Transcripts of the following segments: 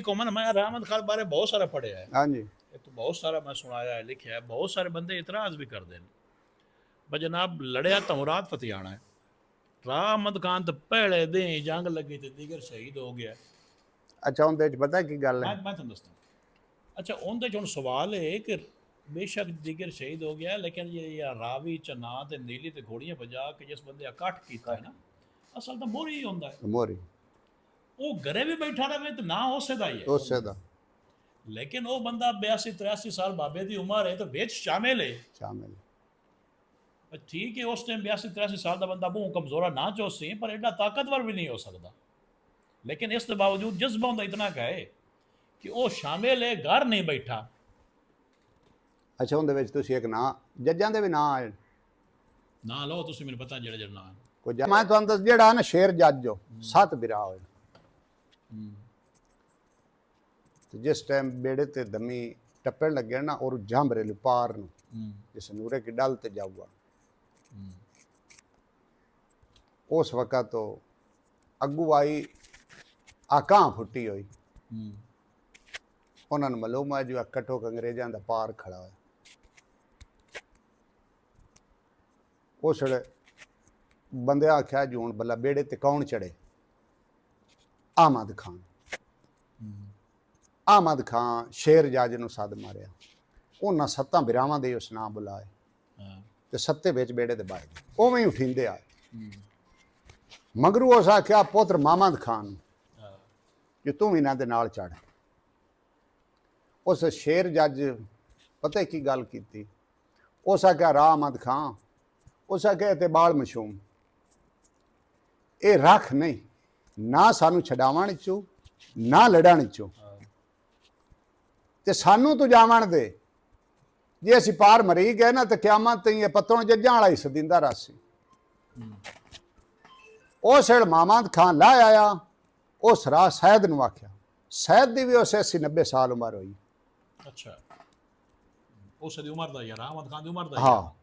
Common मैं रहमत खान बारे बहुत सारा पढ़िया है। हाँ जी। ये तो बहुत सारा मैं सुनाया है, लिखा है। बहुत सारे बंदे इतराज भी करते हैं भाई जनाब लड़िया तमुराद फतियाना है। रहमत खान तो पहले दिन ही जंग लगी थी, दीगर शहीद हो गया। अच्छा उनदे च पता की गल है, मैं तुम दसता। अच्छा उनके जो सवाल है कि बेशक दीगर शहीद हो गया, लेकिन ये रावी चना ते नीली ते घोड़ियां बजा के जिस बंदे कट किया है ना, असल तो मोरी ही होंदा है। मोरी वो घरे भी बैठा रहे तो ना हो सकता ही है, उसे दा लेकिन वो बंदा 82-83 साल बाबे की उम्र है तो बेच शामिल है। शामिल ठीक है उस टाइम 82-83 साल का बंदा बहुत कमजोरा ना चो सी, पर एडा ताकतवर भी नहीं हो सकता। लेकिन इस बावजूद जज्बा होंदा इतना का है कि वो शामिल है, घर नहीं बैठा। अच्छा उनदे विच तुसी एक ना जज्जां दे भी ना आए ना लो तुम मैंने पता जेड़ा जेड़ा ना कोई मैं तुहानू दस जेड़ा ना शेर जज जो 7 बिरा होए ते जिस टाइम बेड़े ते दमी टप्पण लगे ना और जंभ रेलू पार नू जिस नूरे की डल ते जाऊगा उस वक़्त तो अगू आई आकां फुटी हुई। उन्होंने मालूम है जो कटोक अंग्रेजों का पार खड़ा है। उस बंदे आख्या जो हूँ बल्ला बेड़े ते कौन चढ़े, अहमद खान। अहमद खान शेर जज नूं सद मारिया, उन्हें 7 बिरावां दे उस नाम बुलाए ते 7 बिच बेड़े दे बाए उवें ही उठींदे आए। मगरू उस आख्या पुत्र महमद खान जो तू इन्हां दे नाल चढ़। उस शेर जज पता की गल की, उस आख्या राह अहमद खान, उस आख्या ते बाल मशूम ये रख नहीं ना सानू छडावण चो ना लड़न चो ते सानू तू जावण दे, जे असी पार मरी गए ना तो क्यामत ये पत्तों जज्जां वाला ही सदिंदा रासी। उस वेले महमद खान ला आया, उस राह सैयद नूं आख्या, सैयद दी भी उस 80-90 साल उम्र हुई। अच्छा उस दी उम्र दा यार अहमद खान दी उम्र दा हाँ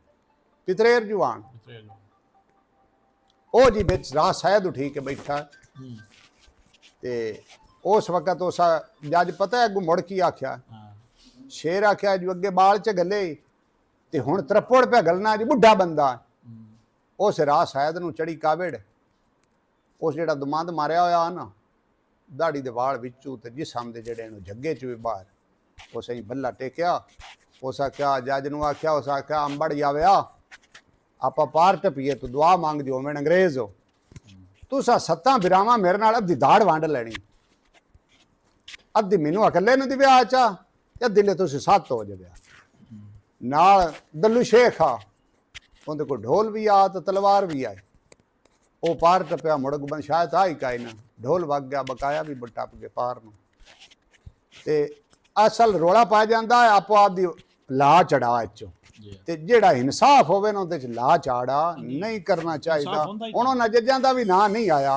पितरेर जुआन ओ जी बिच राह सैयद उठी के बैठा ते उस वक़्त उस जज पता है अगू मुड़ की आख्या, शेर आख्या जो अगे बाल च गले ते हुण तरप्पड़ पे गलना जी बुढ़ा बंदा। उस राह सैयद नूं चढ़ी कावड़, उस जेड़ा दमंद मारिया होया ना दाड़ी दे वाल विचों ते जिसम दे जेड़े जग्गे च भी बाहर, उस बल्ला टेकिया। उस आख्या जज नूं आख्या, उस आख्या अंबड़ जाविया आपा पार टपीए तू दुआ मंग जो मैं अंग्रेज हो, तुसा 7 बिरावां मेरे नाल अद्धी दाड़ वंड लैनी, अद्धी मैनू अकले नूं दिव्या आचा अद्धी ले तुसी 7 हो जाविया। नाल दल्लू शेख आ उहदे कोल ढोल भी आ तो तलवार भी आई। वो पार टपया मुड़ बन शायद आई काई ना ढोल वग गया, बकाया भी टप के पार नूं ते असल रोला पा जाता है आपो आप दी ला चढ़ा चो ते जेड़ा इंसाफ होवे ना उहदे च ला चाड़ा नहीं करना चाहिए। उन्होंने जज्जां दा भी ना नहीं आया।